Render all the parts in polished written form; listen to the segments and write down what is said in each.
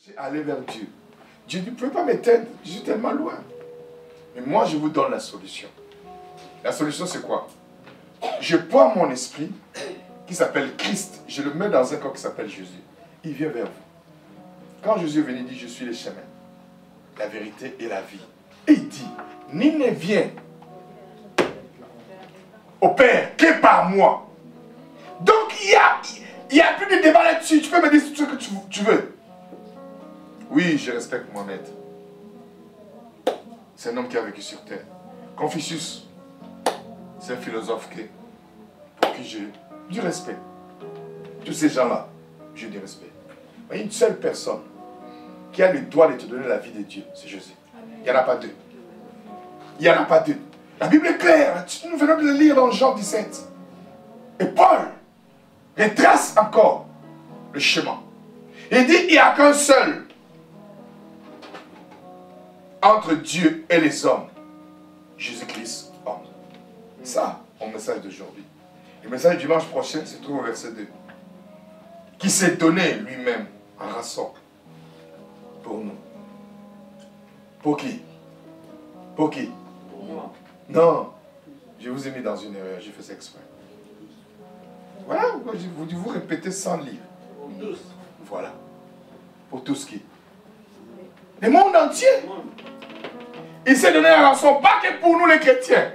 J'ai allé vers Dieu. Dieu dit, vous ne pouvez pas m'éteindre, je suis tellement loin. Mais moi, je vous donne la solution. La solution, c'est quoi? Je prends mon esprit, qui s'appelle Christ, je le mets dans un corps qui s'appelle Jésus. Il vient vers vous. Quand Jésus est venu, il dit, je suis le chemin, la vérité et la vie. Et il dit, nul ne vient au Père que par moi. Donc, il y a plus de débat là-dessus. Tu peux me dire ce que tu veux. Oui, je respecte Mohamed. C'est un homme qui a vécu sur terre. Confucius, c'est un philosophe pour qui j'ai du respect. Tous ces gens-là, j'ai du respect. Mais une seule personne qui a le droit de te donner la vie de Dieu, c'est Jésus. Il n'y en a pas deux. Il n'y en a pas deux. La Bible est claire. Nous venons de le lire dans Jean 17. Et Paul retrace encore le chemin. Il dit, il n'y a qu'un seul entre Dieu et les hommes. Jésus-Christ, homme. Ça, mon message d'aujourd'hui. Le message du dimanche prochain se trouve au verset 2. Qui s'est donné lui-même en rançon pour nous. Pour qui? Pour qui? Pour moi. Non. Je vous ai mis dans une erreur, j'ai fait ça exprès. Voilà, vous répétez sans lire. Pour tous. Voilà. Pour tous qui? Le monde entier. Il s'est donné en rançon, pas que pour nous les chrétiens.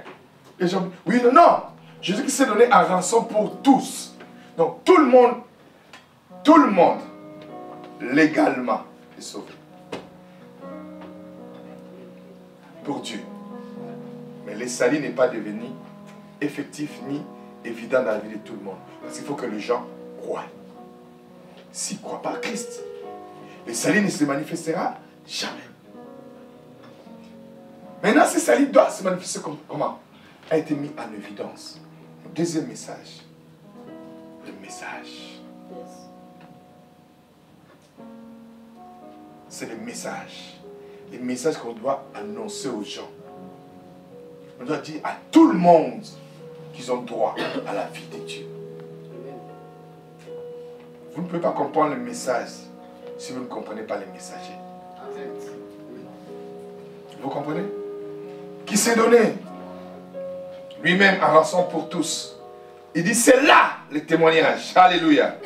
Les gens, oui, non, non. Jésus qui s'est donné en rançon pour tous. Donc tout le monde, légalement, est sauvé. Pour Dieu. Mais le salut n'est pas devenu effectif ni évident dans la vie de tout le monde. Parce qu'il faut que les gens croient. S'ils ne croient pas à Christ, le salut ne se manifestera jamais. Maintenant, ce salut doit se manifester comment? A été mis en évidence. Le deuxième message. Le message. C'est le message. Le message qu'on doit annoncer aux gens. On doit dire à tout le monde qu'ils ont droit à la vie de Dieu. Vous ne pouvez pas comprendre le message si vous ne comprenez pas les messagers. Vous comprenez? Qui s'est donné lui-même en rançon pour tous. Il dit, c'est là le témoignage. Alléluia.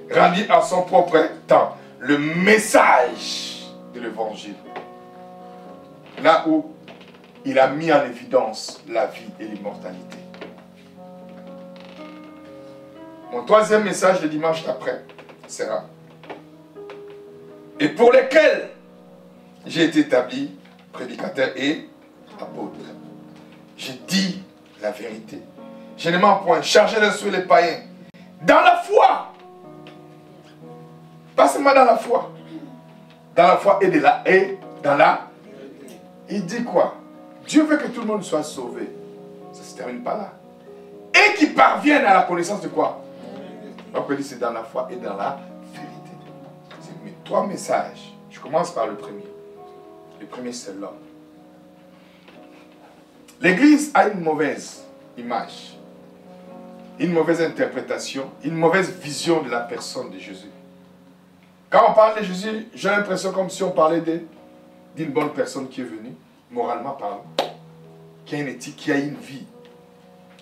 Rendu à son propre temps. Le message de l'évangile. Là où il a mis en évidence la vie et l'immortalité. Mon troisième message le dimanche d'après sera: et pour lesquels j'ai été établi prédicateur et apôtre. J'ai dit la vérité. Je ne mens point, chargé d'instruire les païens. Dans la foi. Pas seulement dans la foi. Dans la foi et dans la... Il dit quoi? Dieu veut que tout le monde soit sauvé. Ça ne se termine pas là. Et qui parviennent à la connaissance de quoi? Donc il dit c'est dans la foi et dans la vérité. C'est mes trois messages. Je commence par le premier. Le premier, c'est l'homme. L'Église a une mauvaise image, une mauvaise interprétation, une mauvaise vision de la personne de Jésus. Quand on parle de Jésus, j'ai l'impression comme si on parlait d'une bonne personne qui est venue, moralement parlant, qui a une éthique, qui a une vie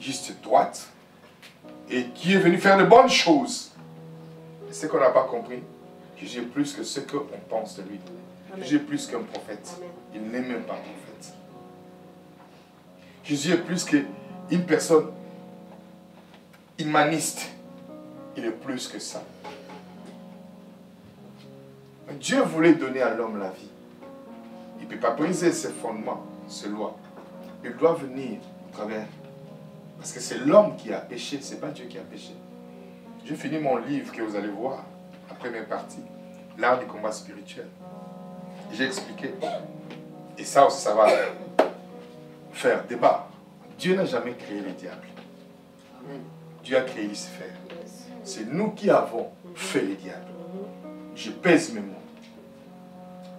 juste droite, et qui est venu faire de bonnes choses. Et ce qu'on n'a pas compris, Jésus est plus que ce qu'on pense de lui. Jésus est plus qu'un prophète. Il n'est même pas prophète. Jésus est plus qu'une personne humaniste. Il est plus que ça. Mais Dieu voulait donner à l'homme la vie. Il ne peut pas briser ses fondements, ses lois. Il doit venir au travers. Parce que c'est l'homme qui a péché, ce n'est pas Dieu qui a péché. J'ai fini mon livre que vous allez voir, la première partie, l'art du combat spirituel. J'ai expliqué. Et ça aussi, ça va faire débat. Dieu n'a jamais créé le diable. Dieu a créé Lucifer. C'est nous qui avons fait le diable. Je pèse mes mots.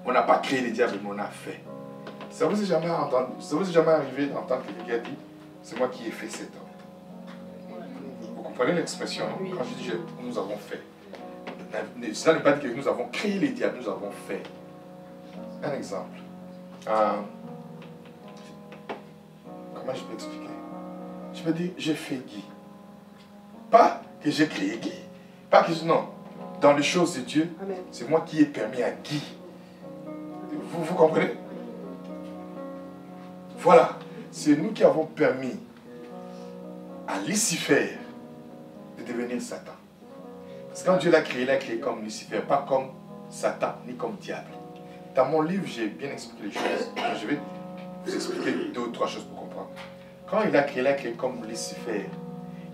On n'a pas créé le diable, mais on a fait. Ça vous est jamais entendu, ça vous est jamais arrivé d'entendre que quelqu'un dit, c'est moi qui ai fait cet homme. Vous comprenez l'expression, non? Quand je dis nous avons fait. Cela n'est pas dire que nous avons créé les diables, nous avons fait. Un exemple. Comment je peux expliquer? Je peux dire, j'ai fait Guy. Pas que j'ai créé Guy. Pas que non. Dans les choses de Dieu, c'est moi qui ai permis à Guy. Vous comprenez? Voilà. C'est nous qui avons permis à Lucifer de devenir Satan. Parce que quand Dieu l'a créé comme Lucifer, pas comme Satan, ni comme diable. Dans mon livre, j'ai bien expliqué les choses. Je vais vous expliquer 2 ou 3 choses pour comprendre. Quand il a créé comme Lucifer,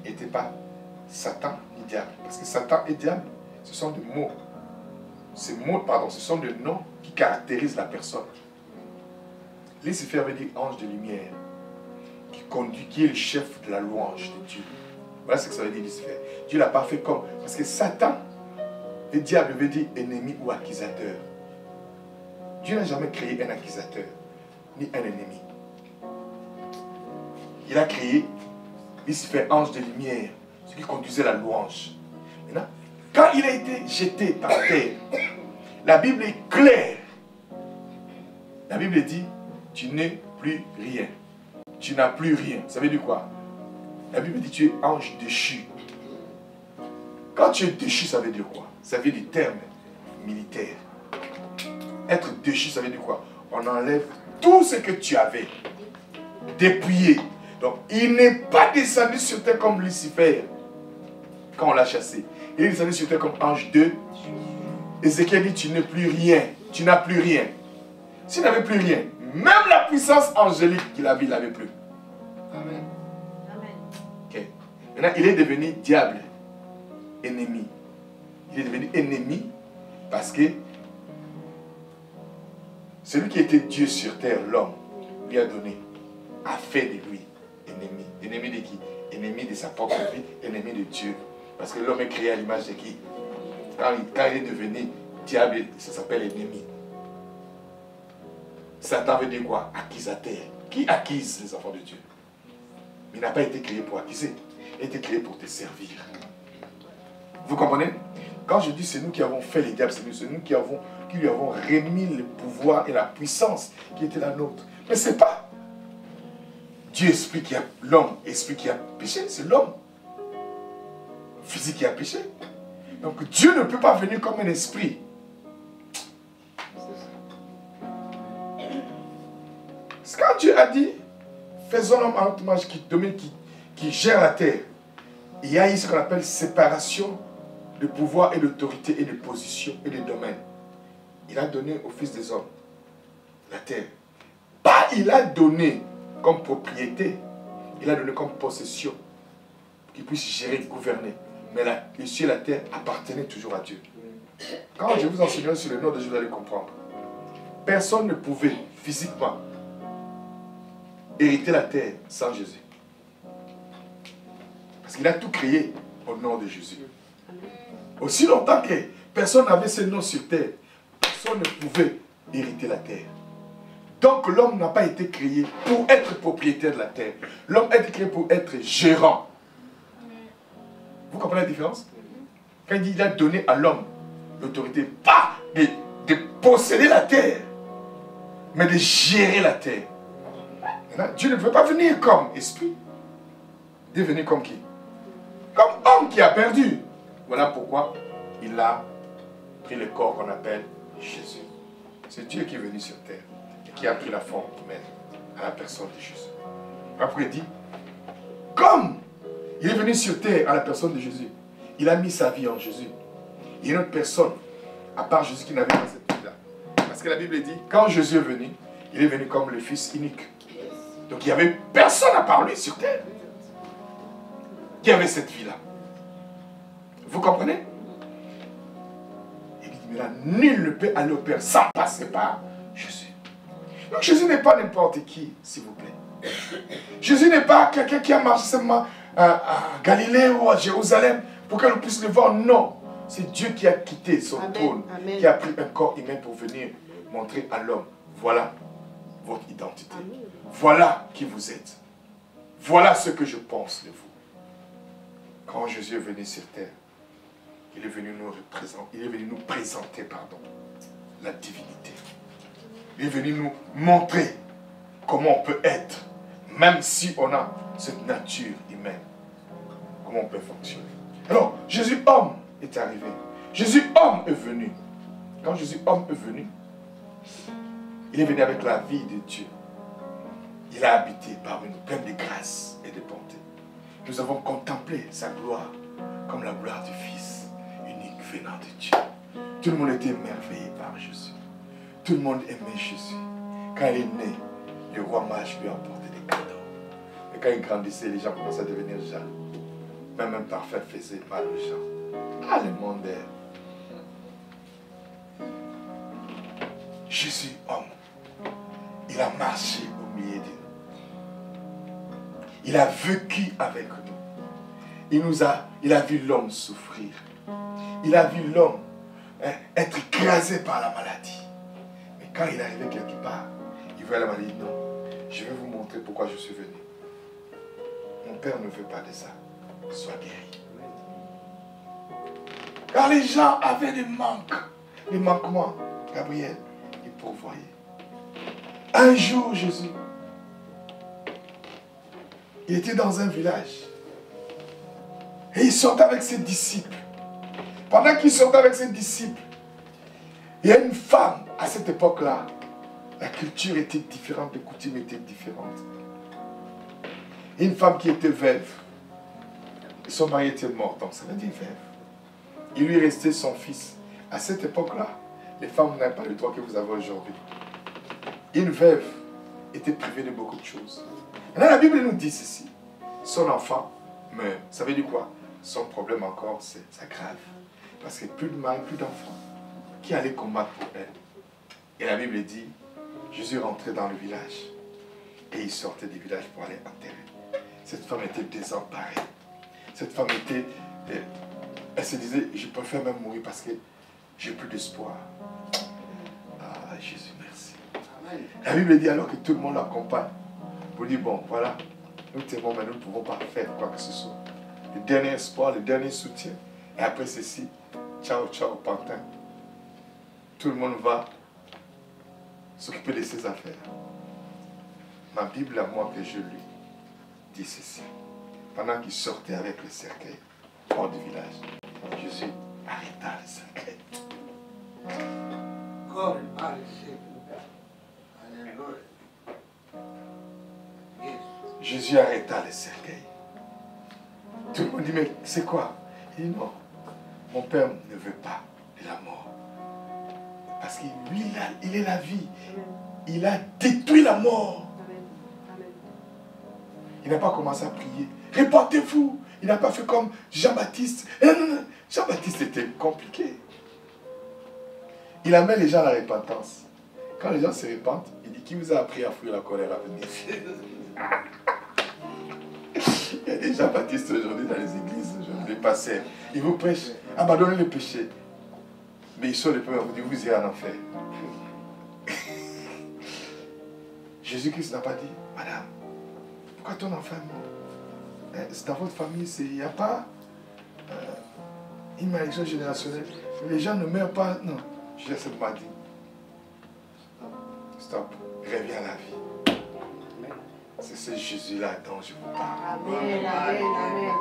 il n'était pas Satan ni diable. Parce que Satan et diable, ce sont des mots. Ces mots, pardon, ce sont des noms qui caractérisent la personne. Lucifer veut dire ange de lumière, qui conduit, qui est le chef de la louange de Dieu. Voilà ce que ça veut dire Lucifer. Dieu ne l'a pas fait comme... Parce que Satan et diable veut dire ennemi ou accusateur. Dieu n'a jamais créé un accusateur, ni un ennemi. Il a créé Lucifer, ange de lumière, ce qui conduisait la louange. Maintenant, quand il a été jeté par terre, la Bible est claire. La Bible dit, tu n'es plus rien. Tu n'as plus rien. Ça veut dire quoi? La Bible dit, tu es ange déchu. Quand tu es déchu, ça veut dire quoi? Ça veut dire terme militaire. Être déchu, ça veut dire quoi? On enlève tout ce que tu avais dépouillé. Donc, il n'est pas descendu sur terre comme Lucifer quand on l'a chassé. Il est descendu sur terre comme ange 2. Ézéchiel dit, tu n'es plus rien. Tu n'as plus rien. S'il n'avait plus rien, même la puissance angélique qu'il avait, il n'avait plus. Amen. Okay. Maintenant, il est devenu diable, ennemi. Il est devenu ennemi parce que celui qui était Dieu sur terre, l'homme, lui a donné, a fait de lui ennemi. Ennemi de qui? Ennemi de sa propre vie, ennemi de Dieu. Parce que l'homme est créé à l'image de qui? Quand il est devenu diable, ça s'appelle ennemi. Satan veut dire quoi? Accusateur. Qui accuse les enfants de Dieu? Il n'a pas été créé pour accuser. Il a été créé pour te servir. Vous comprenez? Quand je dis c'est nous qui avons fait les diables, c'est nous qui lui avons remis le pouvoir et la puissance qui était la nôtre. Mais ce n'est pas Dieu esprit qui a l'homme, esprit qui a péché, c'est l'homme physique qui a péché. Donc Dieu ne peut pas venir comme un esprit. C'est quand Dieu a dit, faisons l'homme à notre image qui domine, qui gère la terre. Il y a eu ce qu'on appelle séparation de pouvoir et d'autorité et de position et de domaine. Il a donné au Fils des hommes la terre. Pas il a donné comme propriété, il a donné comme possession, pour qu'il puisse gérer, gouverner. Mais les cieux et la terre appartenaient toujours à Dieu. Quand je vous enseignerai sur le nom de Dieu, vous allez comprendre. Personne ne pouvait physiquement hériter la terre sans Jésus. Parce qu'il a tout créé au nom de Jésus. Aussi longtemps que personne n'avait ce nom sur terre, personne ne pouvait hériter la terre. Donc l'homme n'a pas été créé pour être propriétaire de la terre. L'homme a été créé pour être gérant. Vous comprenez la différence? Quand il dit qu'il a donné à l'homme l'autorité, pas de posséder la terre, mais de gérer la terre. Maintenant, Dieu ne peut pas venir comme esprit. Il est venu comme qui? Comme homme qui a perdu. Voilà pourquoi il a pris le corps qu'on appelle Jésus. C'est Dieu qui est venu sur terre et qui a pris la forme humaine à la personne de Jésus. Après il dit, comme il est venu sur terre à la personne de Jésus, il a mis sa vie en Jésus. Il y a une autre personne, à part Jésus, qui n'avait pas cette vie-là. Parce que la Bible dit, quand Jésus est venu, il est venu comme le Fils unique. Donc il n'y avait personne à part lui sur terre qui avait cette vie-là. Vous comprenez? Il dit, mais là, nul ne peut aller au Père sans passer par Jésus. Donc Jésus n'est pas n'importe qui, s'il vous plaît. Jésus n'est pas quelqu'un qui a marché seulement à Galilée ou à Jérusalem pour que l'on puisse le voir. Non. C'est Dieu qui a quitté son trône, qui a pris un corps humain pour venir montrer à l'homme, voilà votre identité. Amen. Voilà qui vous êtes. Voilà ce que je pense de vous. Quand Jésus est venu sur terre, il est venu nous représenter, il est venu nous présenter, pardon, la divinité. Il est venu nous montrer comment on peut être, même si on a cette nature humaine. Comment on peut fonctionner. Alors, Jésus homme est arrivé. Jésus homme est venu. Quand Jésus homme est venu, il est venu avec la vie de Dieu. Il a habité parmi nous, plein de grâce et de bonté. Nous avons contemplé sa gloire comme la gloire du Fils unique venant de Dieu. Tout le monde était émerveillé par Jésus. Tout le monde aimait Jésus. Quand il est né, le roi mage lui a apporté des cadeaux. Et quand il grandissait, les gens commençaient à devenir jaloux. Même un parfait faisait mal aux gens. Ah, le monde est... Jésus, homme, il a marché au milieu de nous. Il a vécu avec nous. Il a vu l'homme souffrir. Il a vu l'homme être écrasé par la maladie. Mais quand il est arrivé quelque part, il voit la maladie. Non, je vais vous montrer pourquoi je suis venu. Mon Père ne veut pas de ça. Sois guéri. Car les gens avaient des manques, des manquements. Gabriel, il pourvoyait. Un jour, Jésus, il était dans un village. Et il sortait avec ses disciples. Pendant qu'il sortait avec ses disciples, il y a une femme, à cette époque-là, la culture était différente, les coutumes étaient différentes. Une femme qui était veuve. Et son mari était mort, donc ça veut dire veuve. Il lui restait son fils. À cette époque-là, les femmes n'avaient pas le droit que vous avez aujourd'hui. Une veuve était privée de beaucoup de choses. Maintenant, la Bible nous dit ceci. Son enfant meurt. Ça veut dire quoi? Son problème encore, c'est ça grave. Parce que plus de mari, plus d'enfants. Qui allait combattre pour elle? Et la Bible dit, Jésus rentrait dans le village. Et il sortait du village pour aller enterrer. Cette femme était désemparée. Cette femme était... Elle se disait, je préfère même mourir parce que j'ai plus d'espoir. Ah, Jésus, merci. Amen. La Bible dit alors que tout le monde l'accompagne. Vous dites, bon, voilà, nous t'aimons, mais nous ne pouvons pas faire quoi que ce soit. Le dernier espoir, le dernier soutien. Et après ceci, ciao, ciao, pantin. Tout le monde va s'occuper de ses affaires. Ma Bible à moi que je lis dit ceci. Pendant qu'il sortait avec le cercueil hors du village, Jésus arrêta le cercueil. Jésus arrêta le cercueil. Tout le monde dit, mais c'est quoi? Il dit, non, mon Père ne veut pas de la mort. Parce que lui, il est la vie. Il a détruit la mort. Il n'a pas commencé à prier. Répentez-vous. Il n'a pas fait comme Jean-Baptiste. Non. Jean-Baptiste était compliqué. Il amène les gens à la repentance. Quand les gens se repentent, il dit, qui vous a appris à fuir la colère à venir? Il y a des Jean-Baptistes aujourd'hui dans les églises, les pasteurs. Ils vous prêchent, abandonnez le péché. Mais ils sont les premiers à vous dire, vous irez en enfer. Jésus-Christ n'a pas dit, madame, pourquoi ton enfant est mort? C'est dans votre famille, il n'y a pas une malédiction générationnelle. Les gens ne meurent pas. Non, Jésus m'a dit, stop, reviens à la vie. C'est ce Jésus-là dont je vous parle. Amen, amen, amen.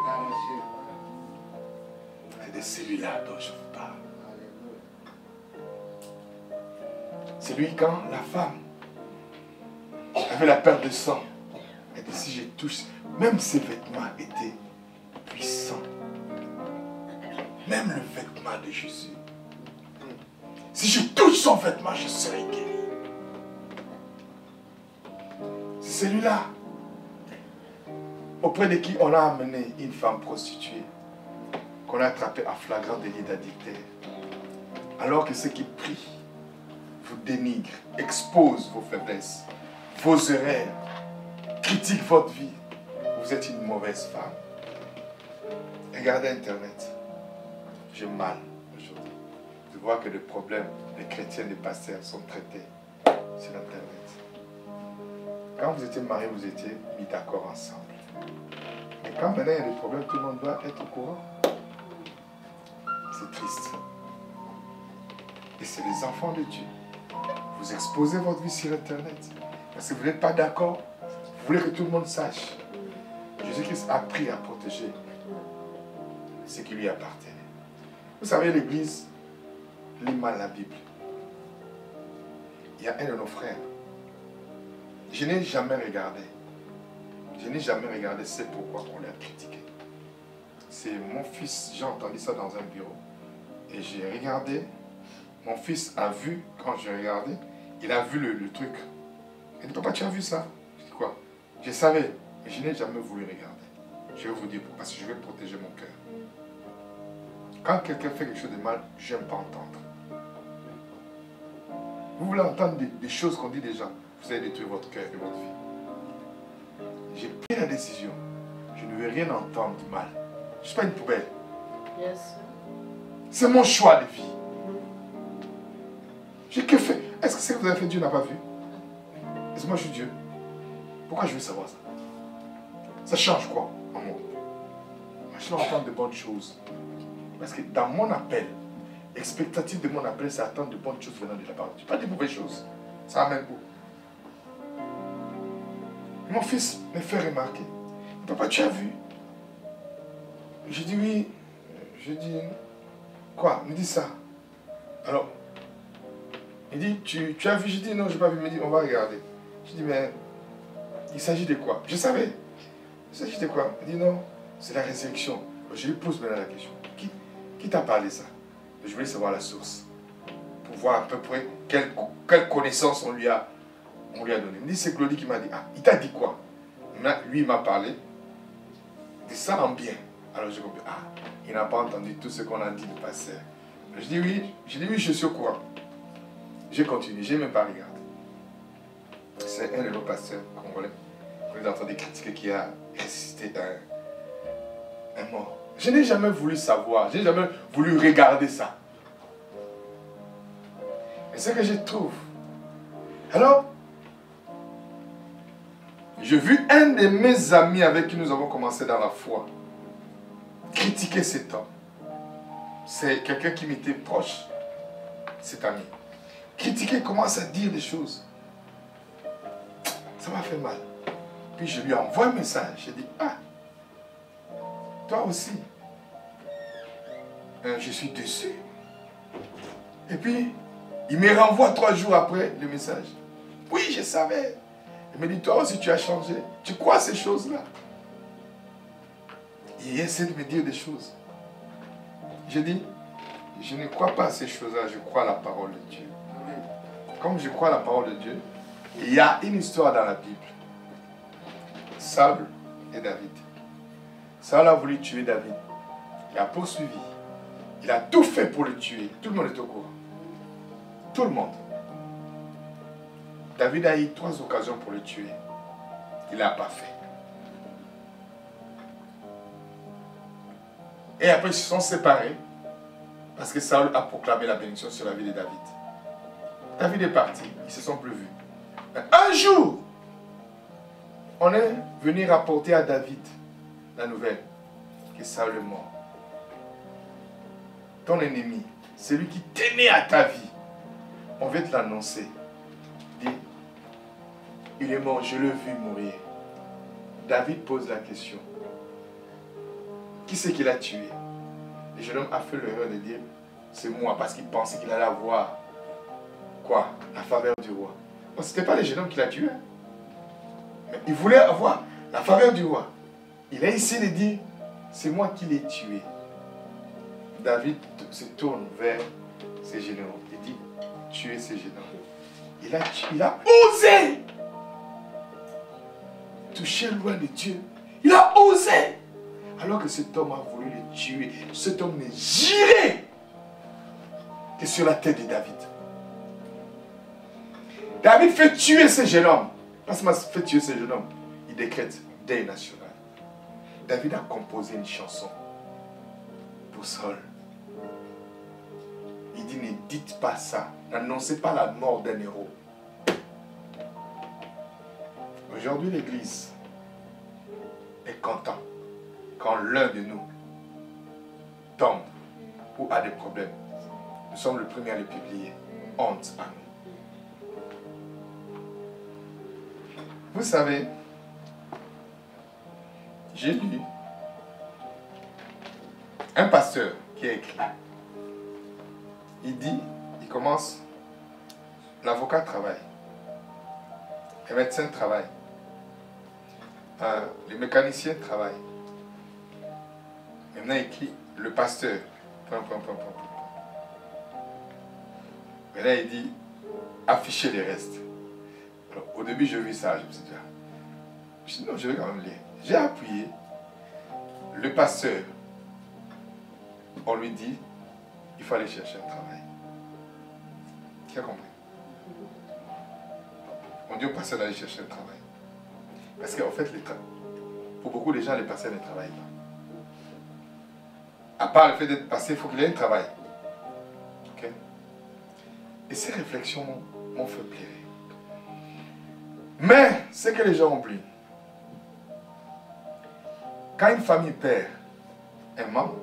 C'est de celui-là dont je vous parle. C'est lui quand la femme avait la perte de sang. Elle dit, si je touche, même ses vêtements étaient puissants. Même le vêtement de Jésus. Si je touche son vêtement, je serai guéri. C'est celui-là auprès de qui on a amené une femme prostituée qu'on a attrapée en flagrant délit d'adultère. Alors que ceux qui prient vous dénigrent, exposent vos faiblesses, vos erreurs, critiquent votre vie, vous êtes une mauvaise femme. Regardez Internet. J'ai mal aujourd'hui de voir que les problèmes des chrétiens, des pasteurs sont traités sur Internet. Quand vous étiez mariés, vous étiez mis d'accord ensemble. Mais quand maintenant il y a des problèmes, tout le monde doit être au courant. c'est triste. Et c'est les enfants de Dieu. Vous exposez votre vie sur Internet. Parce que vous n'êtes pas d'accord. Vous voulez que tout le monde sache. Jésus-Christ a appris à protéger ce qui lui appartenait. Vous savez, l'Église lit mal la Bible. Il y a un de nos frères. Je n'ai jamais regardé. Je n'ai jamais regardé, c'est pourquoi on l'a critiqué. C'est mon fils, j'ai entendu ça dans un bureau. Et j'ai regardé. Mon fils a vu, quand j'ai regardé, il a vu le truc. Il dit, papa, tu as vu ça? Je dis, quoi? Je savais, mais je n'ai jamais voulu regarder. Je vais vous dire pourquoi, parce que je vais protéger mon cœur. Quand quelqu'un fait quelque chose de mal, je n'aime pas entendre. Vous voulez entendre des choses qu'on dit déjà, vous allez détruire votre cœur et votre vie. J'ai pris la décision. Je ne veux rien entendre du mal. Je ne suis pas une poubelle. Yes. C'est mon choix de vie. J'ai que fait. Est-ce que ce que vous avez fait, Dieu n'a pas vu? Est-ce que moi je suis Dieu? Pourquoi je veux savoir ça? Ça change quoi en moi? Moi, je dois entendre de bonnes choses. Parce que dans mon appel, l'expectative de mon appel, c'est attendre de bonnes choses venant de la parole. Pas de mauvaises choses. Ça amène où? Mon fils me fait remarquer. Papa, tu as vu? Je dis oui. Je dis quoi? Il me dit ça. Alors, il dit, tu as vu? Je dis non, je n'ai pas vu. Il me dit, on va regarder. Je dis, mais il s'agit de quoi? Je savais. Il s'agit de quoi? Il dit non, c'est la résurrection. Je lui pose maintenant la question. Qui t'a parlé ça? Je voulais savoir la source. Pour voir à peu près quelle connaissance on lui a donné. Il me dit, c'est Claudie qui m'a dit. Ah, il t'a dit quoi? Lui, il m'a parlé de ça en bien. Alors j'ai compris. Ah, il n'a pas entendu tout ce qu'on a dit de pasteur. Je dis oui. Je dis oui, je suis au courant. J'ai continué. Je n'ai même pas regardé. C'est un de nos pasteurs congolais qu'on est entendu critiquer qui a ressuscité un mort. Je n'ai jamais voulu savoir. Je n'ai jamais voulu regarder ça. Et c'est ce que je trouve. Alors, j'ai vu un de mes amis avec qui nous avons commencé dans la foi critiquer cet homme. C'est quelqu'un qui m'était proche, cet ami. Critiquer, commence à dire des choses. Ça m'a fait mal. Puis je lui envoie un message. J'ai dit, ah, toi aussi, je suis déçu. Et puis, il me renvoie 3 jours après le message. Oui, je savais. Il me dit, toi aussi tu as changé. Tu crois à ces choses-là? Il essaie de me dire des choses. Je dis, je ne crois pas à ces choses-là, je crois à la parole de Dieu. Comme je crois à la parole de Dieu, il y a une histoire dans la Bible. Saül et David. Saül a voulu tuer David. Il a poursuivi. Il a tout fait pour le tuer. Tout le monde est au courant. Tout le monde. David a eu 3 occasions pour le tuer. Il n'a pas fait. Et après, ils se sont séparés parce que Saül a proclamé la bénédiction sur la vie de David. David est parti. Ils ne se sont plus vus. Mais un jour, on est venu rapporter à David la nouvelle que Saül est mort. Ton ennemi, celui qui tenait à ta vie, on veut te l'annoncer. Il est mort, je l'ai vu mourir. David pose la question. Qui c'est qui l'a tué? Le jeune homme a fait l'erreur de dire, c'est moi, parce qu'il pensait qu'il allait avoir quoi? La faveur du roi. Bon, ce n'était pas le jeune homme qui l'a tué. Mais il voulait avoir la faveur du roi. Il a essayé de dire, c'est moi qui l'ai tué. David se tourne vers ses généraux. Il dit, tuez ces généraux. Il a osé toucher loin de Dieu. Il a osé. Alors que cet homme a voulu le tuer. Cet homme n'est géré que sur la tête de David. David fait tuer ce jeune homme. Parce qu'il fait tuer ce jeune homme, il décrète deuil national. David a composé une chanson pour Saül. Il dit, ne dites pas ça. N'annoncez pas la mort d'un héros. Aujourd'hui, l'Église est content quand l'un de nous tombe ou a des problèmes, nous sommes le premier à les publier. Honte à nous. Vous savez, j'ai lu un pasteur qui a écrit. Il dit, il commence, l'avocat travaille, les médecins travaillent, les mécaniciens travaillent. Maintenant, il écrit, le pasteur, Maintenant, il dit, afficher les restes. Alors, au début, j'ai vu ça, je me suis dit, non, je vais quand même lire. J'ai appuyé, le pasteur, on lui dit, il faut aller chercher un travail. Qui a compris? On dit au pasteur d'aller chercher un travail. Parce qu'en fait, pour beaucoup de gens, les pasteurs ne travaillent pas. À part le fait d'être pasteur, il faut qu'il ait un travail. Ok? Et ces réflexions m'ont fait plaire. Mais, ce que les gens oublient, quand une famille perd un membre,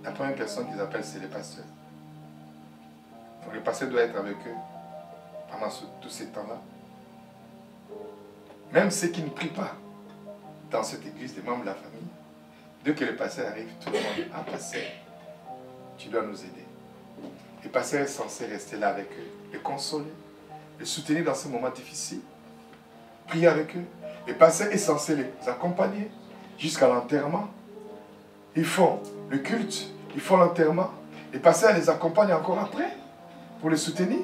la première personne qu'ils appellent, c'est les pasteurs. Donc le pasteur doit être avec eux pendant tous ces temps-là. Même ceux qui ne prient pas dans cette église, des membres de la famille, dès que le pasteur arrive, tout le monde, ah pasteur, tu dois nous aider. Le pasteur est censé rester là avec eux, les consoler, les soutenir dans ces moments difficiles, prier avec eux. Le pasteur est censé les accompagner jusqu'à l'enterrement. Ils font le culte, ils font l'enterrement. Les pasteurs les accompagnent encore après pour les soutenir.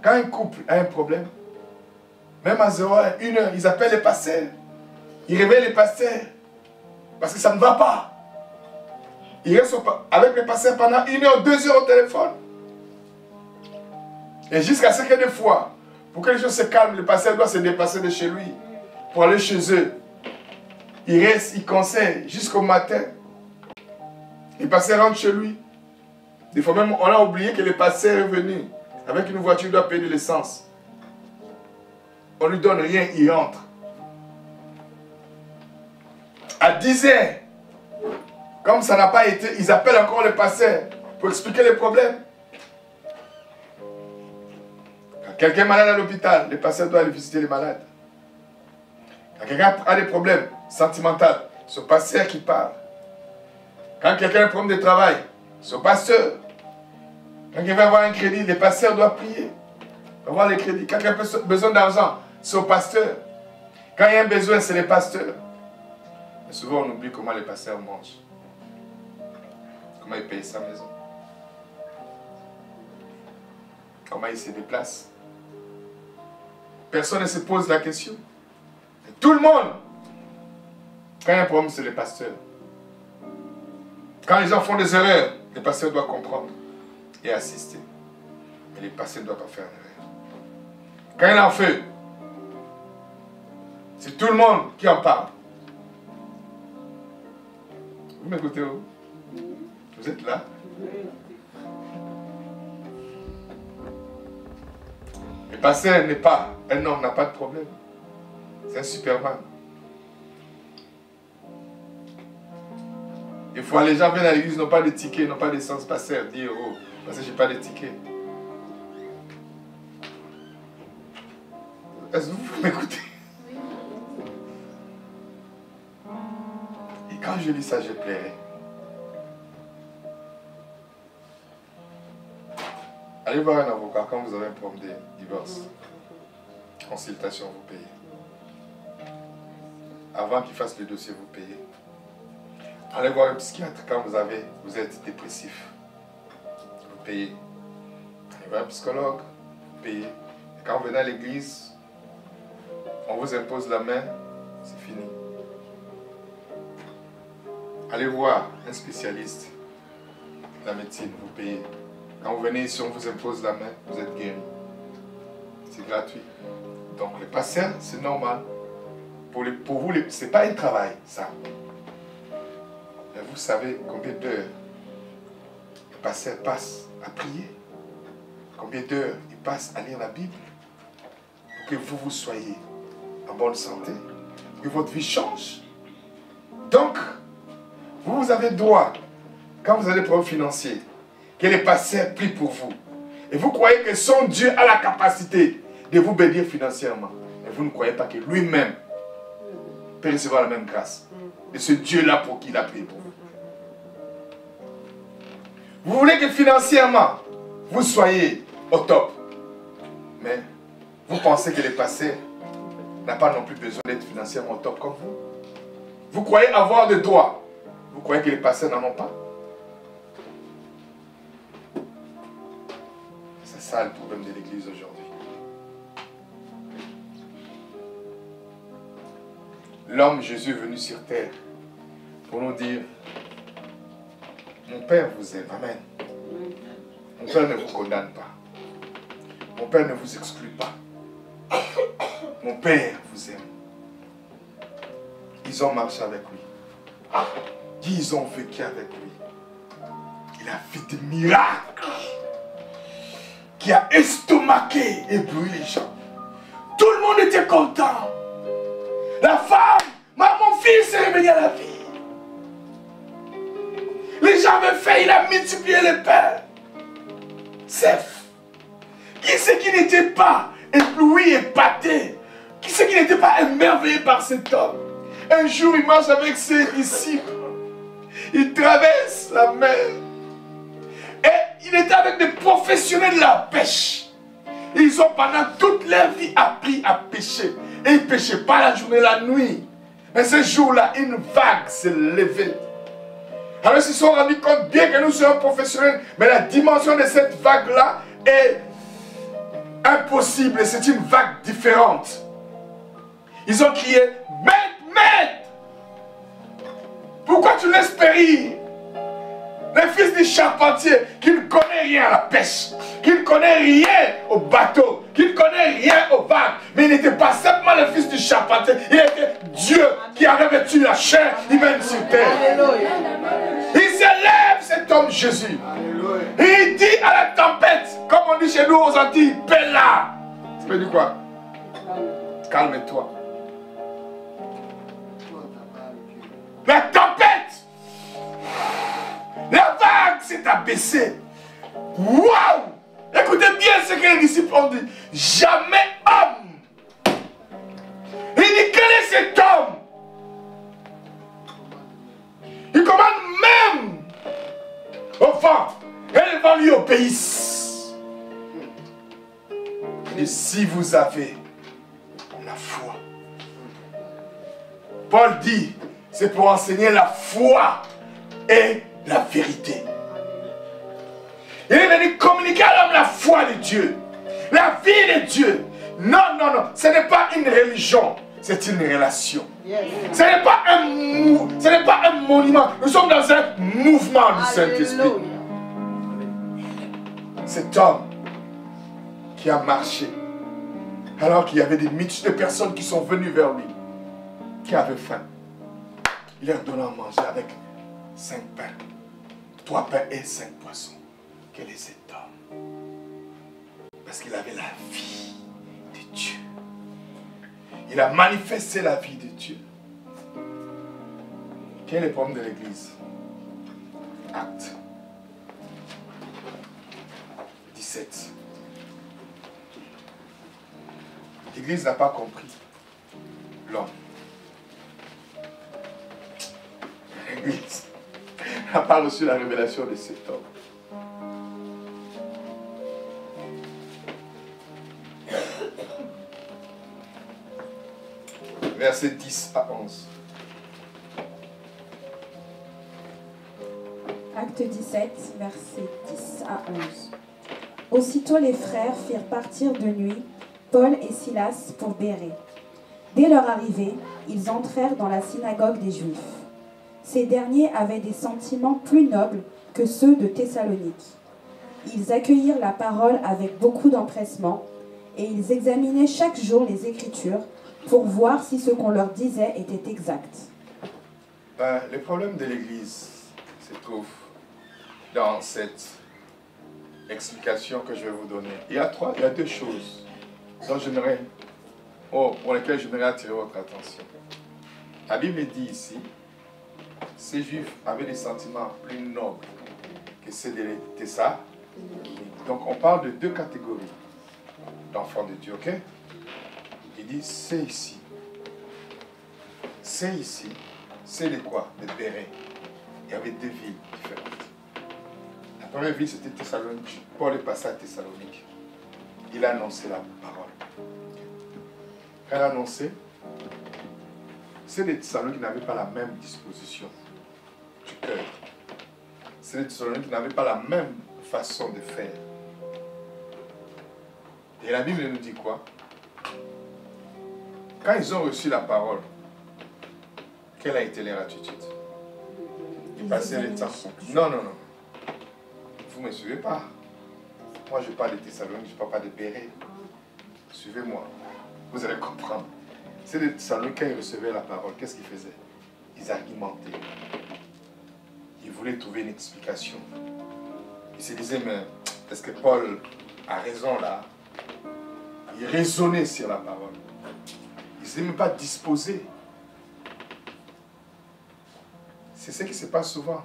Quand un couple a un problème, même à 0h, 1h, ils appellent les pasteurs. Ils réveillent les pasteurs parce que ça ne va pas. Ils restent avec les pasteurs pendant 1h, 2h au téléphone. Et jusqu'à ce que des fois, pour que les choses se calment, le pasteur doit se déplacer de chez lui pour aller chez eux. Il reste, il conseille jusqu'au matin. Le pasteur rentre chez lui. Des fois même, on a oublié que le pasteur est venu. Avec une voiture, il doit payer de l'essence. On ne lui donne rien, il rentre. À 10h, comme ça n'a pas été, ils appellent encore le pasteur pour expliquer les problèmes. Quand quelqu'un est malade à l'hôpital, le pasteur doit aller visiter les malades. Quand quelqu'un a des problèmes sentimentaux, c'est le pasteur qui parle. Quand quelqu'un a un problème de travail, c'est le pasteur. Quand quelqu'un va avoir un crédit, le pasteur doit prier. Avoir les crédits. Quand quelqu'un a besoin d'argent, c'est le pasteur. Quand il y a un besoin, c'est le pasteur. Mais souvent, on oublie comment les pasteurs mangent. Comment il paye sa maison. Comment il se déplace. Personne ne se pose la question. Et tout le monde, quand il y a un problème, c'est les pasteurs. Quand les gens font des erreurs, les pasteurs doivent comprendre et assister. Mais les pasteurs ne doivent pas faire d'erreur. Quand il y a un feu, c'est tout le monde qui en parle. Vous m'écoutez où? Vous êtes là? Le pasteur n'est pas un homme, n'a pas de problème. C'est un Superman. Des fois, les gens viennent à l'église, n'ont pas de ticket, n'ont pas d'essence. Pasteur, dit oh, parce que je n'ai pas de ticket. Est-ce que vous m'écoutez? Et quand je lis ça, je plairais. Allez voir un avocat quand vous avez un problème de divorce. Consultation, vous payez. Avant qu'il fasse le dossier, vous payez. Allez voir un psychiatre quand vous êtes dépressif. Vous payez. Allez voir un psychologue, vous payez. Et quand vous venez à l'église, on vous impose la main, c'est fini. Allez voir un spécialiste de la médecine, vous payez. Quand vous venez ici, on vous impose la main, vous êtes guéri. C'est gratuit. Donc le pasteur, c'est normal. Pour vous, ce n'est pas un travail, ça. Mais vous savez combien d'heures le pasteur passe à prier? Combien d'heures il passe à lire la Bible? Pour que vous soyez en bonne santé. Pour que votre vie change. Donc, Vous avez droit, quand vous avez des problèmes financiers, que les pasteurs prient pour vous. Et vous croyez que son Dieu a la capacité de vous bénir financièrement. Mais vous ne croyez pas que lui-même peut recevoir la même grâce de ce Dieu-là pour qui il a prié pour vous. Vous voulez que financièrement, vous soyez au top. Mais vous pensez que les pasteurs n'ont pas non plus besoin d'être financièrement au top comme vous. Vous croyez avoir des droits. Vous croyez que les pasteurs n'en ont pas. C'est ça le problème de l'église aujourd'hui. L'homme Jésus est venu sur terre pour nous dire: mon Père vous aime. Amen. Mon Père ne vous condamne pas. Mon Père ne vous exclut pas. Mon Père vous aime. Ils ont marché avec lui. Ils ont vécu avec lui. Il a fait des miracles qui a estomaqué et ébloui les gens. Tout le monde était content. La femme, mon fils est réveillé à la vie. Les gens avaient fait, il a multiplié les pains. Sef. Qui c'est qui n'était pas ébloui, épaté? Qui c'est qui n'était pas émerveillé par cet homme? Un jour, il marche avec ses disciples. Il traverse la mer. Et il était avec des professionnels de la pêche. Ils ont pendant toute leur vie appris à pêcher. Et ils ne pêchaient pas la journée et la nuit. Mais ce jour-là, une vague s'est levée. Alors ils se sont rendus compte, bien que nous soyons professionnels, mais la dimension de cette vague-là est impossible. C'est une vague différente. Ils ont crié: Maître, maître! Pourquoi tu laisses périr le fils du charpentier qui ne connaît rien à la pêche, qui ne connaît rien au bateau, qui ne connaît rien aux vagues, mais il n'était pas simplement le fils du charpentier, il était Dieu qui avait vêtu la chair humaine sur terre. Il s'élève, cet homme Jésus. Et il dit à la tempête, comme on dit chez nous aux Antilles, Bella. Ça veut dire quoi? Calme-toi. La tempête, la vague s'est abaissée. Waouh! Écoutez bien ce que les disciples ont dit. Jamais homme. Il dit: quel est cet homme? Il commande même au vent. Et le vent lui obéisse. Il dit: si vous avez la foi. Paul dit: c'est pour enseigner la foi et la vérité. Il est venu communiquer à l'homme la foi de Dieu, la vie de Dieu. Non, non, non, ce n'est pas une religion, c'est une relation. Ce n'est pas un monument, nous sommes dans un mouvement du Saint-Esprit. Cet homme qui a marché, alors qu'il y avait des multitudes de personnes qui sont venues vers lui, qui avaient faim. Il leur donna à manger avec 5 pains, 3 pains et 5 poissons. Quel est cet homme? Parce qu'il avait la vie de Dieu. Il a manifesté la vie de Dieu. Quel est le problème de l'Église? Acte 17. L'Église n'a pas compris l'homme. L'Église n'a pas reçu la révélation de cet homme. Versets 10 à 11. Acte 17, versets 10 à 11. Aussitôt les frères firent partir de nuit Paul et Silas pour Bérée. Dès leur arrivée, ils entrèrent dans la synagogue des Juifs. Ces derniers avaient des sentiments plus nobles que ceux de Thessalonique. Ils accueillirent la parole avec beaucoup d'empressement et ils examinaient chaque jour les Écritures pour voir si ce qu'on leur disait était exact. Le problème de l'Église se trouve dans cette explication que je vais vous donner. Il y a 2 choses dont pour lesquelles j'aimerais attirer votre attention. La Bible dit ici ces Juifs avaient des sentiments plus nobles que ceux des Thessaloniens. Donc on parle de deux catégories d'enfants de Dieu, ok? Il dit, c'est ici. C'est ici. C'est de quoi? De Béret. Il y avait deux villes différentes. La première ville, c'était Thessalonique. Paul est passé à Thessalonique. Il a annoncé la parole. Quand il a annoncé, c'est les Thessaloniques qui n'avaient pas la même disposition du cœur. C'est les Thessaloniques qui n'avaient pas la même façon de faire. Et la Bible nous dit quoi? Quand ils ont reçu la parole, quelle a été leur attitude? Ils passaient le temps. Non, non, non. Vous ne me suivez pas. Moi, je parle de Thessalonique, je ne parle pas de Béret. Suivez-moi. Vous allez comprendre. C'est les Thessaloniques, quand ils recevaient la parole, qu'est-ce qu'ils faisaient? Ils argumentaient. Ils voulaient trouver une explication. Ils se disaient, mais est-ce que Paul a raison là? Ils raisonnaient sur la parole. Ils ne s'étaient même pas disposés. C'est ce qui se passe souvent.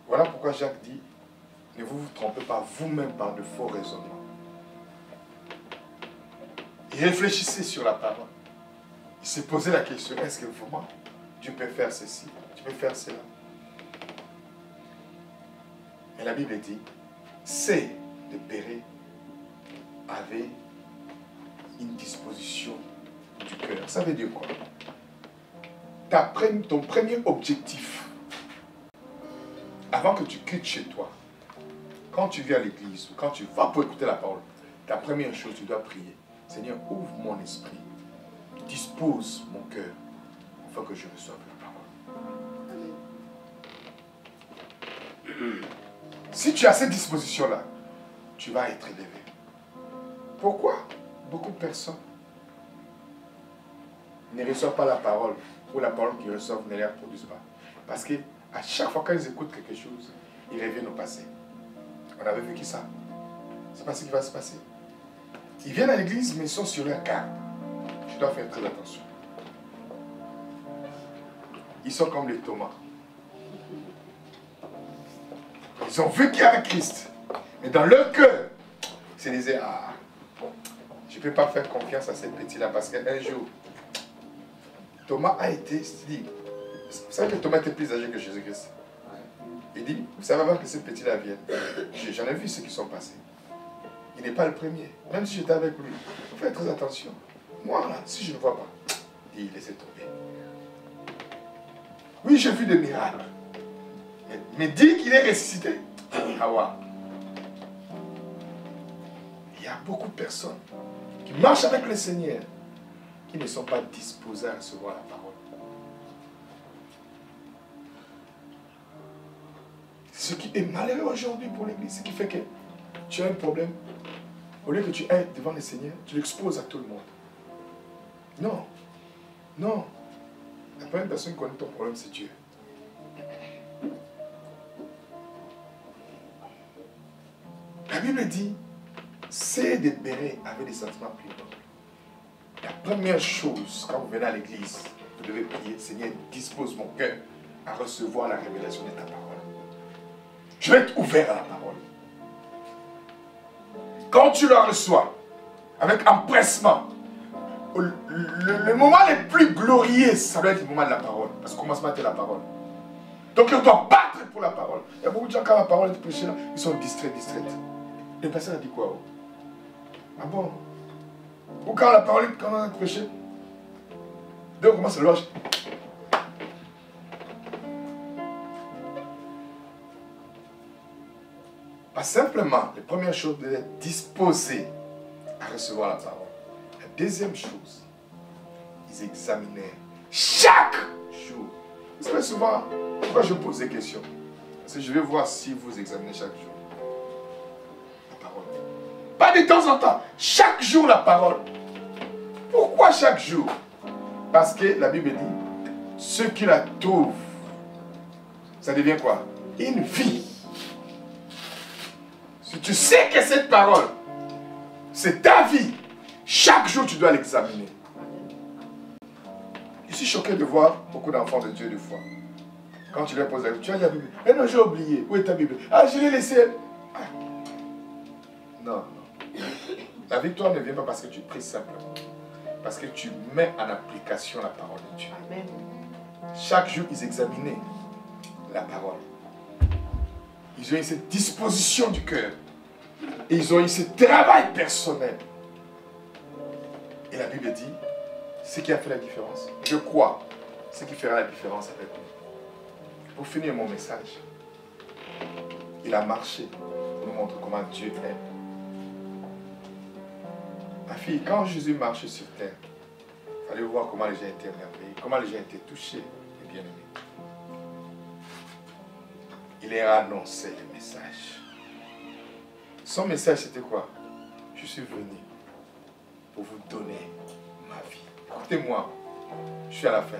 Voilà pourquoi Jacques dit, ne vous trompez pas vous-même par de faux raisonnements. Il réfléchissait sur la parole. Il se posait la question, est-ce que vraiment Dieu peut faire ceci, Dieu peut faire cela? Et la Bible dit, c'est de Béret avait une disposition du cœur. Ça veut dire quoi? Ton premier objectif, avant que tu quittes chez toi, quand tu viens à l'église, ou quand tu vas pour écouter la parole, la première chose, tu dois prier. Seigneur, ouvre mon esprit, dispose mon cœur, afin que je reçoive la parole. Si tu as cette disposition-là, tu vas être élevé. Pourquoi beaucoup de personnes ne reçoivent pas la parole, ou la parole qu'ils reçoivent ne les reproduisent pas? Parce qu'à chaque fois qu'ils écoutent quelque chose, ils reviennent au passé. On avait vécu ça. C'est pas ce qui va se passer. Ils viennent à l'église, mais ils sont sur leur garde. Tu dois faire très attention. Ils sont comme les Thomas. Ils ont vécu avec Christ. Mais dans leur cœur, ils se disaient, ah, je ne peux pas faire confiance à cette petite-là parce qu'un jour, Thomas a été dit, vous savez que Thomas était plus âgé que Jésus-Christ. Il dit, vous savez avant que cette petite-là vienne, j'en ai vu ceux qui sont passés. Il n'est pas le premier. Même si j'étais avec lui, il faut faire très attention. Moi, là, si je ne vois pas, il laissait tomber. Oui, j'ai vu des miracles. Mais dire qu'il est ressuscité, ah ouais. Il y a beaucoup de personnes qui marchent avec le Seigneur, qui ne sont pas disposés à recevoir la parole. Ce qui est malheureux aujourd'hui pour l'Église, ce qui fait que tu as un problème, au lieu que tu aies devant le Seigneur, tu l'exposes à tout le monde. Non, non. La première personne qui connaît ton problème, c'est Dieu. La Bible dit, c'est des bérets avec des sentiments plus nobles. La première chose, quand vous venez à l'église, vous devez prier, Seigneur, dispose mon cœur à recevoir la révélation de ta parole. Je vais être ouvert à la parole. Quand tu la reçois, avec empressement, le moment le plus glorieux, ça doit être le moment de la parole. Parce que commencement, c'est la parole. Donc, on doit battre pour la parole. Il y a beaucoup de gens, quand la parole est prêchée, ils sont distraits. Le pasteur a dit quoi? Oh? Ah bon? Ou quand la parole est prêchée, donc on commence à loger. Pas simplement, la première chose, d'être disposé à recevoir la parole. La deuxième chose, ils examinaient chaque jour. Vous savez souvent, pourquoi je pose des questions? Parce que je vais voir si vous examinez chaque jour la parole. Pas de temps en temps, chaque jour la parole. Pourquoi chaque jour? Parce que la Bible dit, ceux qui la trouvent, ça devient quoi? Une vie. Si tu sais que cette parole, c'est ta vie, chaque jour tu dois l'examiner. suis choqué de voir beaucoup d'enfants de Dieu de foi. Quand tu leur poses la Bible, tu as la Bible. Eh non, j'ai oublié. Où est ta Bible? Ah, je l'ai laissée. Ah. Non, non. La victoire ne vient pas parce que tu pries simplement. Parce que tu mets en application la parole de Dieu. Amen. Chaque jour, ils examinaient la parole. Ils ont eu cette disposition du cœur. Et ils ont eu ce travail personnel. Et la Bible dit, ce qui a fait la différence, je crois, ce qui fera la différence avec nous. Pour finir mon message, il a marché pour nous montrer comment Dieu est. Ma fille, quand Jésus marchait sur terre, il fallait voir comment les gens étaient émerveillés, comment les gens étaient touchés et bien-aimés. Il leur a annoncé le message. Son message, c'était quoi? Je suis venu pour vous donner ma vie. Écoutez-moi, je suis à la fin.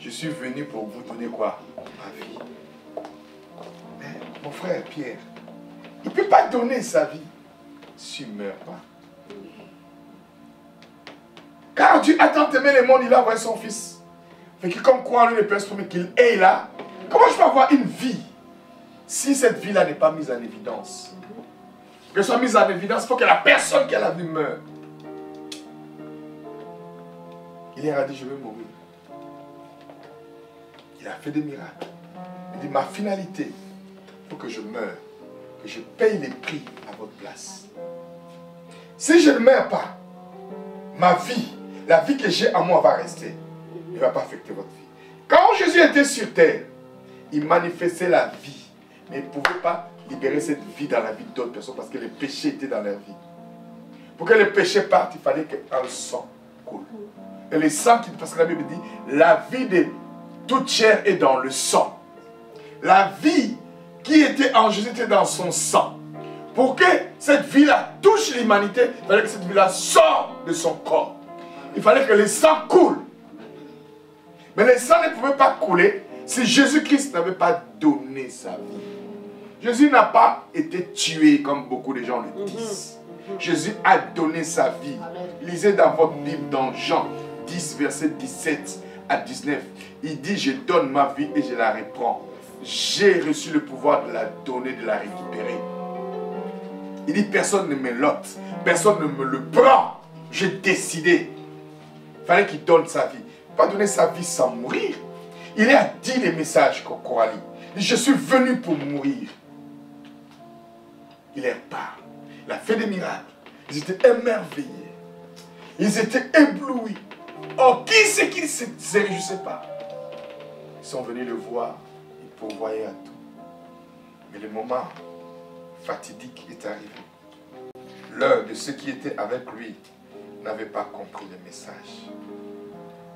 Je suis venu pour vous donner quoi? Ma vie. Mais mon frère Pierre, il ne peut pas donner sa vie s'il ne meurt pas. Car Dieu a tant aimé le monde, il a envoyé son fils. Fait que comme croit en lui, ne peut se qu'il est là. Comment je peux avoir une vie si cette vie-là n'est pas mise en évidence? Qu'elle soit mise en évidence, il faut que la personne qui a la vie meure. Il leur a dit, je vais mourir. Il a fait des miracles. Il dit, ma finalité, il faut que je meure, que je paye les prix à votre place. Si je ne meurs pas, ma vie, la vie que j'ai en moi va rester. Il ne va pas affecter votre vie. Quand Jésus était sur terre, il manifestait la vie, mais il ne pouvait pas libérer cette vie dans la vie d'autres personnes parce que le péché était dans leur vie. Pour que le péché parte, il fallait qu'un sang coule. Et le sang, parce que la Bible dit, la vie de toute chair est dans le sang. La vie qui était en Jésus était dans son sang. Pour que cette vie-là touche l'humanité, il fallait que cette vie-là sorte de son corps. Il fallait que le sang coule. Mais le sang ne pouvait pas couler si Jésus-Christ n'avait pas donné sa vie. Jésus n'a pas été tué comme beaucoup de gens le disent. Jésus a donné sa vie. Lisez dans votre Bible dans Jean 10, verset 17 à 19. Il dit, je donne ma vie et je la reprends. J'ai reçu le pouvoir de la donner, de la récupérer. Il dit, personne ne me l'ôte, personne ne me le prend. J'ai décidé. Il fallait qu'il donne sa vie. Il ne peut pas donner sa vie sans mourir. Il a dit les messages Coralie. Il dit, je suis venu pour mourir. Il est part. Il a fait des miracles. Ils étaient émerveillés. Ils étaient éblouis. Oh, qui c'est qui ne se réjouissait pas? Ils sont venus le voir. Ils pourvoyaient à tout. Mais le moment fatidique est arrivé. L'un de ceux qui étaient avec lui n'avait pas compris le message.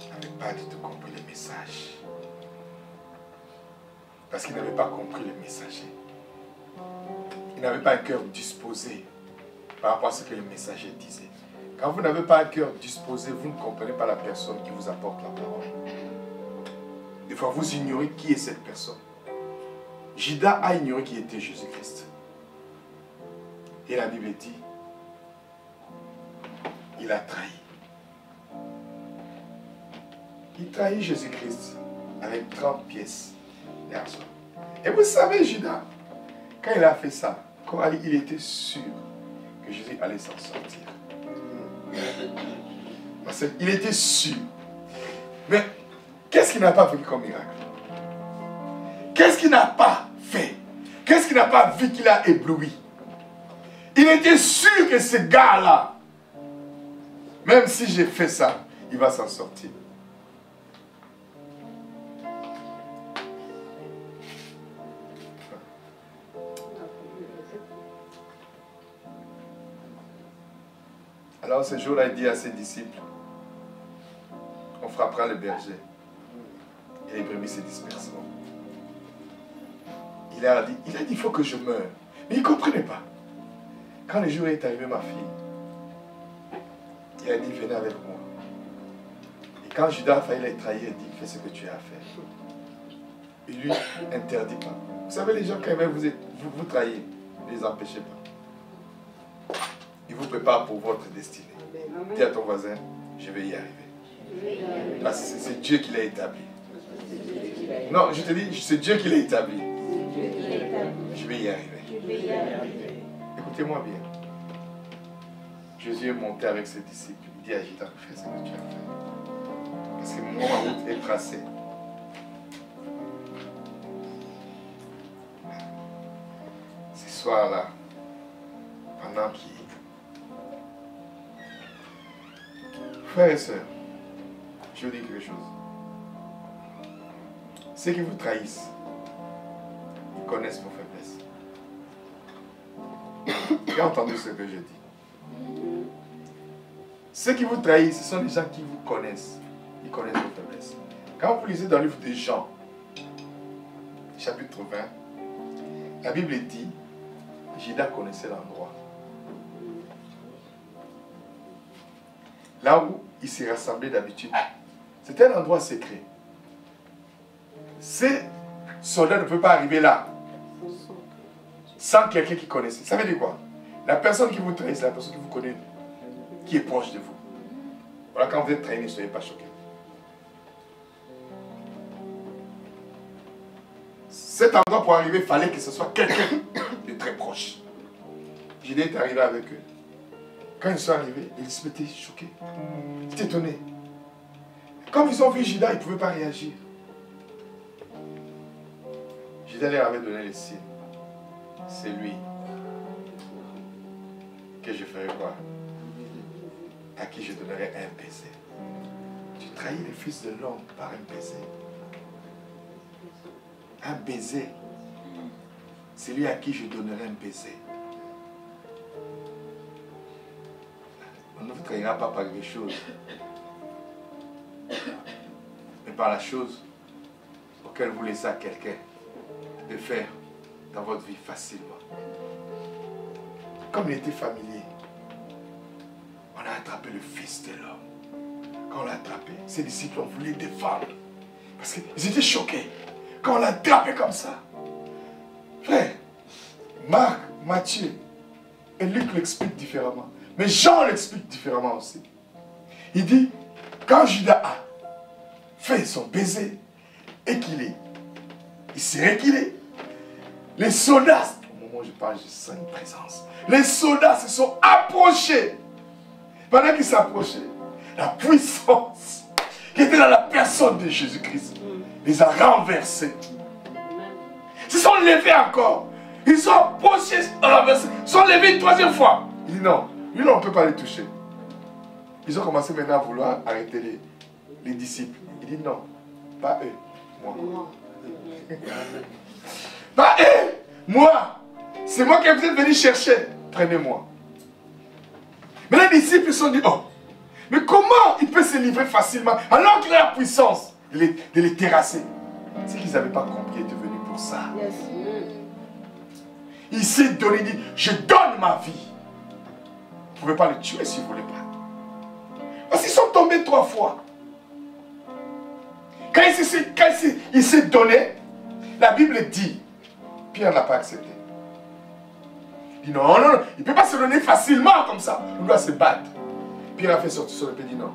N'avait pas du tout compris le message. Parce qu'il n'avait pas compris le messager. Il n'avait pas un cœur disposé par rapport à ce que le messager disait. Quand vous n'avez pas un cœur disposé, vous ne comprenez pas la personne qui vous apporte la parole. Des fois, vous ignorez qui est cette personne. Judas a ignoré qui était Jésus-Christ. Et la Bible dit, il a trahi. Il trahit Jésus-Christ avec 30 pièces d'argent. Et vous savez, Judas, quand il a fait ça, Coralie, il était sûr que Jésus allait s'en sortir. Il était sûr. Mais qu'est-ce qu'il n'a pas vu comme miracle? Qu'est-ce qu'il n'a pas fait? Qu'est-ce qu'il n'a pas vu qu'il a ébloui? Il était sûr que ce gars-là, même si j'ai fait ça, il va s'en sortir. Alors ce jour-là, il dit à ses disciples, on frappera le berger et les brebis se disperseront. Il a dit, il faut que je meure. Mais il ne comprenait pas. Quand le jour est arrivé, ma fille, il a dit, venez avec moi. Et quand Judas a failli les trahir, il dit, fais ce que tu as à faire. Il lui interdit pas. Vous savez, les gens, quand ils veulent vous trahir, ne les empêchez pas. Il vous prépare pour votre destinée. Dis à ton voisin, je vais y arriver. C'est Dieu qui l'a établi. Non, je te dis, c'est Dieu qui l'a établi. Je vais y arriver. Écoutez-moi bien. Jésus est monté avec ses disciples. Il dit à Gita, fais ce que tu as fait. Parce que mon route est tracée. Ce soir-là, pendant qu'il... Frères et sœurs, je vous dis quelque chose. Ceux qui vous trahissent, ils connaissent vos faiblesses. J'ai entendu ce que je dis. Ceux qui vous trahissent, ce sont les gens qui vous connaissent. Ils connaissent vos faiblesses. Quand vous lisez dans le livre de Jean, chapitre 20, la Bible dit, Judas connaissait l'endroit. Là où il s'est rassemblé d'habitude. C'était un endroit secret. Ces soldats ne peuvent pas arriver là sans quelqu'un qui connaissait. Ça veut dire quoi? La personne qui vous trahit, c'est la personne qui vous connaît, qui est proche de vous. Voilà, quand vous êtes trahi, ne soyez pas choqués. Cet endroit pour arriver, il fallait que ce soit quelqu'un de très proche. Judas est arrivé avec eux. Quand ils sont arrivés, ils étaient choqués. Ils étaient étonnés. Comme ils ont vu Judas, ils ne pouvaient pas réagir. Judas leur avait donné les signes. C'est lui que je ferai voir. À qui je donnerai un baiser. Tu trahis le Fils de l'homme par un baiser. Un baiser. C'est lui à qui je donnerai un baiser. On ne vous trahira pas par quelque chose, mais par la chose auquel vous laissez à quelqu'un de faire dans votre vie facilement. Comme il était familier, on a attrapé le Fils de l'homme. Quand on l'a attrapé, ses disciples ont voulu le défendre. Parce qu'ils étaient choqués. Quand on l'a attrapé comme ça. Frère, Marc, Matthieu et Luc l'expliquent différemment. Mais Jean l'explique différemment aussi. Il dit, quand Judas a fait son baiser et il s'est reculé, les soldats, au moment où je parle, je sens une présence. Les soldats se sont approchés. Pendant qu'ils s'approchaient, la puissance qui était dans la personne de Jésus-Christ les a renversés. Ils se sont levés encore. Ils sont approchés, renversés. Ils sont levés une troisième fois. Il dit non. Lui, on ne peut pas les toucher. Ils ont commencé maintenant à vouloir arrêter les disciples. Il dit non, pas eux, moi. Pas eux, moi. C'est moi que vous êtes venus chercher. Prenez-moi. Mais les disciples se sont dit, oh, mais comment il peut se livrer facilement alors qu'il a la puissance de les terrasser? C'est qu'ils n'avaient pas compris, il était venu pour ça. Yes. Il s'est donné, il dit, je donne ma vie. Vous ne pouvez pas le tuer si vous ne voulez pas. Parce qu'ils sont tombés 3 fois. Quand il s'est donné, la Bible dit, Pierre n'a pas accepté. Il dit non, non, non, il ne peut pas se donner facilement comme ça. Il doit se battre. Pierre a fait sortir son épée, il dit non.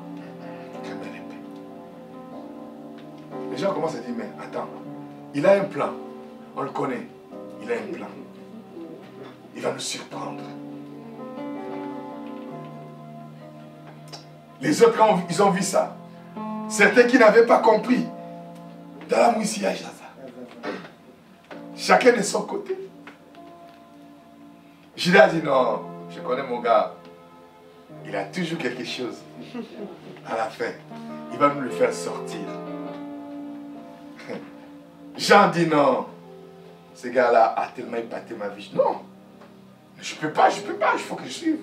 Très belle épée. Les gens commencent à dire, mais attends, il a un plan. On le connaît. Il a un plan. Il va nous surprendre. Les autres, quand ils ont vu ça, certains qui n'avaient pas compris, dans la moussillage, chacun de son côté. Judas dit non, je connais mon gars, il a toujours quelque chose. À la fin, il va nous le faire sortir. Jean dit non, ce gars-là a tellement épaté ma vie. Non, je ne peux pas, il faut que je suive.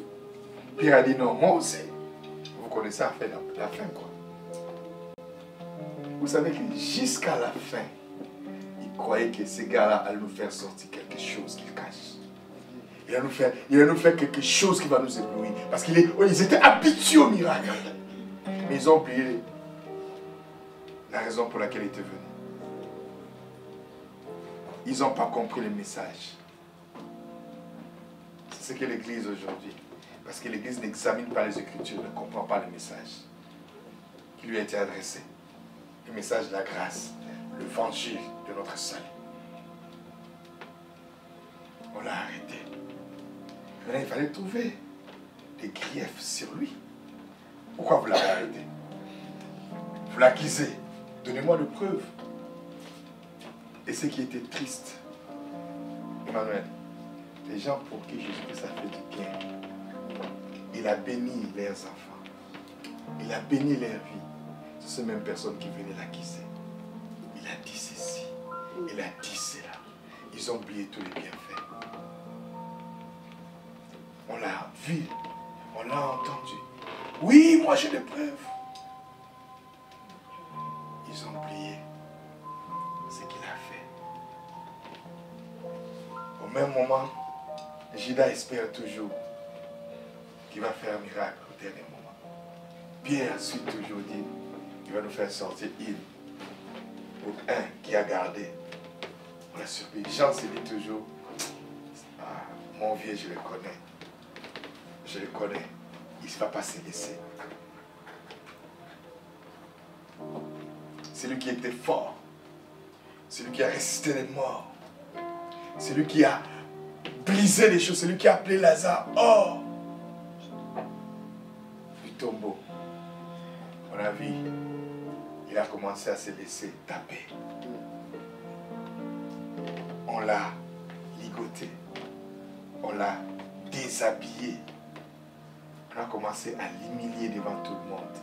Pierre a dit non, moi aussi. Vous connaissez la fin, quoi. Vous savez que jusqu'à la fin, il croyait que ces gars-là allaient nous faire sortir quelque chose qu'ils cachent. Il va nous faire quelque chose qui va nous éblouir. Parce qu'ils étaient habitués au miracle. Mais ils ont oublié la raison pour laquelle ils étaient venus. Ils n'ont pas compris le message. C'est ce que l'Église aujourd'hui. Parce que l'Église n'examine pas les Écritures, ne comprend pas le message. qui lui a été adressé. Le message de la grâce, l'évangile de notre salut. On l'a arrêté. Maintenant, il fallait trouver des griefs sur lui. Pourquoi vous l'avez arrêté? Vous l'accusez. Donnez-moi de preuves. Et ce qui était triste, Emmanuel, les gens pour qui Jésus-Christ a fait du bien, il a béni leurs enfants. Il a béni leur vie. C'est ces mêmes personnes qui venaient l'accuser. Il a dit ceci. Il a dit cela. Ils ont oublié tous les bienfaits. On l'a vu. On l'a entendu. Oui, moi j'ai des preuves. Ils ont oublié ce qu'il a fait. Au même moment, Judas espère toujours qu'il va faire un miracle au dernier moment. Pierre suit toujours dit, il va nous faire sortir il. Pour un qui a gardé. On l'a surpris. Jean se dit toujours, ah, mon vieux, je le connais. Je le connais. Il ne va pas se laisser. C'est lui qui était fort. C'est lui qui a résisté les morts. C'est lui qui a brisé les choses. C'est lui qui a appelé Lazare hors du tombeau. On a vu, il a commencé à se laisser taper. On l'a ligoté. On l'a déshabillé. On a commencé à l'humilier devant tout le monde.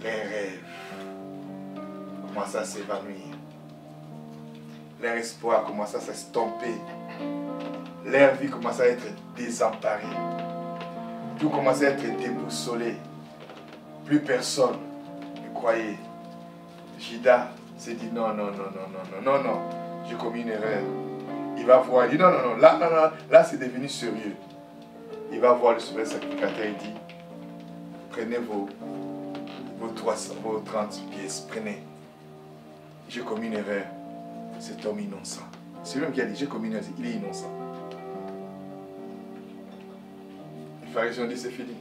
Les rêves commencent à s'évanouir. Leur espoir commence à s'estomper. Leur vie commence à être désemparée. Tout commence à être déboussolé. Plus personne ne croyait. Judas s'est dit non, non, non, non, non, non, non, non. J'ai commis une erreur. Il va voir, il dit non, non, non, là, non, non, là c'est devenu sérieux. Il va voir le souverain sacrificateur et dit prenez vos 30 pièces, prenez. J'ai commis une erreur. Cet homme innocent. C'est lui qui a dit j'ai commis une erreur, il est innocent. Les pharisiens ont dit c'est fini.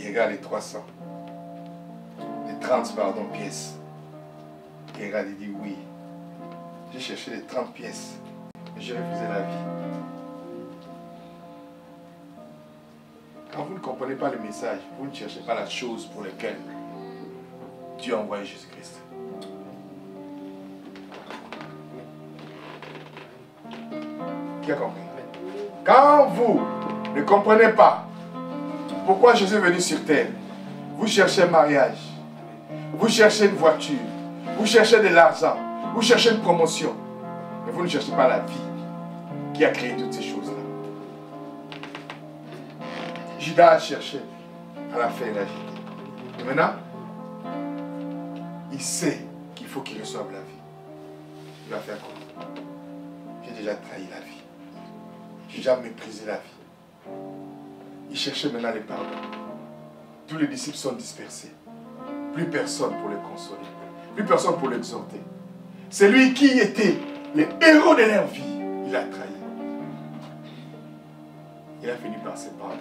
Il regarde les 300, les 30 pardon, pièces. Il regarde et dit oui. J'ai cherché les 30 pièces, mais j'ai refusé la vie. Quand vous ne comprenez pas le message, vous ne cherchez pas la chose pour laquelle Dieu a envoyé Jésus-Christ. Qui a compris? Quand vous ne comprenez pas pourquoi Jésus est venu sur terre, vous cherchez un mariage, vous cherchez une voiture, vous cherchez de l'argent, vous cherchez une promotion, mais vous ne cherchez pas la vie qui a créé toutes ces choses-là. Judas a cherché, à la fin il a jeté. Et maintenant, il sait qu'il faut qu'il reçoive la vie. Il va faire quoi? J'ai déjà trahi la vie. J'ai déjà méprisé la vie. Il cherchait maintenant les pardons. Tous les disciples sont dispersés. Plus personne pour le consoler. Plus personne pour l'exhorter. C'est lui qui était le héros de leur vie. Il a trahi. Il a fini par se pendre.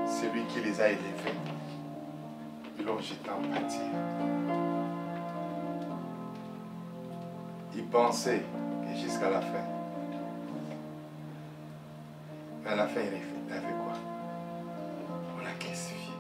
C'est lui qui les a élevés. Ils l'ont jeté en pâture. Il pensait que jusqu'à la fin. Mais à la fin, il a fait quoi? On l'a crucifié.